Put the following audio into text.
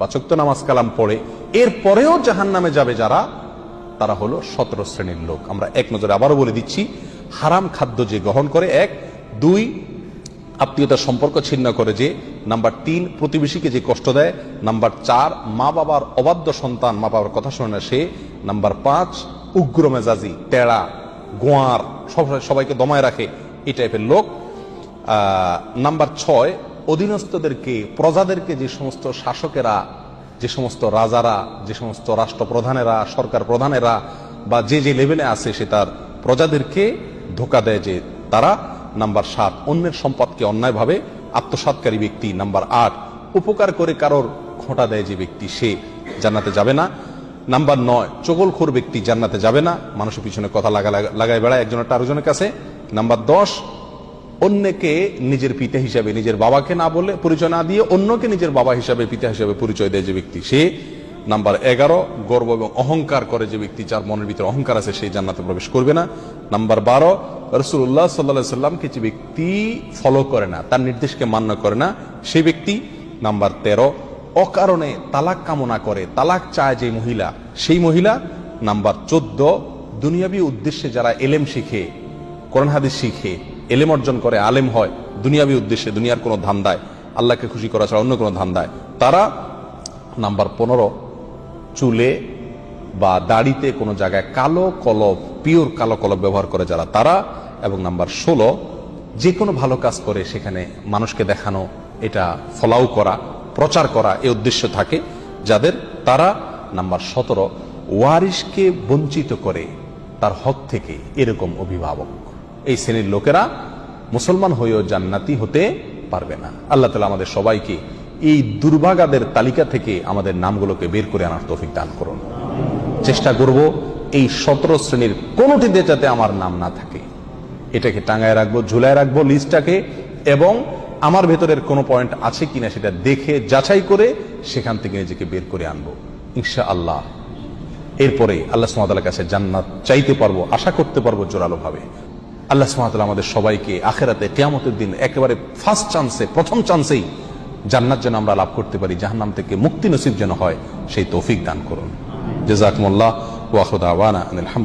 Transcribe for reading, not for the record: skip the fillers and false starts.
5 ওয়াক্ত নামাজ কালাম পড়ে, এরপরেও জাহান্নামে যাবে যারা, তারা হলো 17 শ্রেণীর লোক। আমরা এক নজরে আবারও বলে দিচ্ছি, হারাম খাদ্য যে গ্রহণ করে, 1, 2 আত্মীয়তার সম্পর্ক ছিন্ন করে যে, নাম্বার 3 প্রতিবেশীকে যে কষ্ট দেয়, নাম্বার 4 মা বাবার অবাধ্য সন্তান, মা বাবার কথা শোনে না সে, নাম্বার 5 উগ্র মেজাজি, টেড়া, গোয়ার, সবাইকে দমায় রাখে, এই টাইপের লোক। নাম্বার 6 অধীনস্থদেরকে, প্রজাদেরকে, যে সমস্ত শাসকেরা, যে সমস্ত রাজারা, যে সমস্ত রাষ্ট্রপ্রধানেরা, সরকার প্রধানেরা বা যে যে লেভেলে আছে সে তার প্রজাদেরকে ধোঁকা দেয় যে তারা। নাম্বার 7 অন্যের সম্পদকে অন্যায়ভাবে আত্মসাৎকারী ব্যক্তি। নাম্বার 8 উপকার করে কারোর খোঁটা দেয় যে ব্যক্তি, সে জান্নাতে যাবে না। নাম্বার 9 চগলখোর ব্যক্তি জান্নাতে যাবে না, মানুষের পিছনে কথা লাগায় বেড়ায় একজনের আরেকজনের কাছে। নাম্বার 10 অন্যকে নিজের পিতা হিসাবে, নিজের বাবাকে না বলে, পরিচয় না দিয়ে অন্যকে নিজের বাবা হিসাবে, পিতা হিসাবে পরিচয় দেয় যে ব্যক্তি, সে। নাম্বার 11 গর্ব এবং অহংকার করে যে ব্যক্তি, যার মনের ভিতরে অহংকার আছে, সেই জান্নাতে প্রবেশ করবে না। নাম্বার 12 রাসূলুল্লাহ সাল্লাল্লাহু আলাইহি সাল্লামকে যে ব্যক্তি ফলো করে না, তার নির্দেশকে মান্য করে না, সেই ব্যক্তি। নাম্বার 13 অকারণে তালাক কামনা করে, তালাক চায় যে মহিলা, সেই মহিলা। নাম্বার 14 দুনিয়াবী উদ্দেশ্যে যারা এলেম শিখে, কোরআন হাদিস শিখে, এলেম অর্জন করে, আলেম হয় দুনিয়াবী উদ্দেশ্যে, দুনিয়ার কোনো ধান্দায়, আল্লাহকে খুশি করা ছাড়া অন্য কোনো ধান্দায়, তারা। নাম্বার 15 চুলে বা দাড়িতে কোনো জায়গায় কালো কলব, পিওর কালো কলব ব্যবহার করে যারা, তারা। এবং নাম্বার 16 যে কোনো ভালো কাজ করে সেখানে মানুষকে দেখানো, এটা ফলাও করা, প্রচার করা, এই উদ্দেশ্য থাকে যাদের, তারা। নাম্বার 17 ওয়ারিশকে বঞ্চিত করে তার হক থেকে, এরকম অভিভাবক। এই শ্রেণীর লোকেরা মুসলমান হয়েও জান্নাতি হতে পারবে না। আল্লাহ তাআলা আমাদের সবাইকে এই দুর্ভাগাদের তালিকা থেকে আমাদের নামগুলোকে বের করে আনার তৌফিক দান করুন। চেষ্টা করব এই 17 শ্রেণীর কোনটিতে যাতে আমার নাম না থাকে, এটাকে টাঙায় রাখবো, ঝুলায় রাখবো লিস্টটাকে, এবং আমার ভেতরের কোনো পয়েন্ট আছে কিনা সেটা দেখে যাচাই করে সেখান থেকে নিজেকে বের করে আনবো ইনশাআল্লাহ। এরপরে আল্লাহ সুবহানাহু ওয়া তাআলার কাছে জান্নাত চাইতে পারবো, আশা করতে পারবো জোরালো ভাবে। আল্লাহ সুবহানাহু ওয়া তাআলা আমাদের সবাইকে আখিরাতে কিয়ামতের দিন একেবারে ফার্স্ট চান্সে, প্রথম চান্সেই জান্নাত যেন আমরা লাভ করতে পারি, জাহান্নাম থেকে মুক্তি নসিব যেন হয়, সেই তৌফিক দান করুন। জাযাকুমুল্লাহ ওয়া আখিরু দাওয়ানা আলহামদুলিল্লাহ।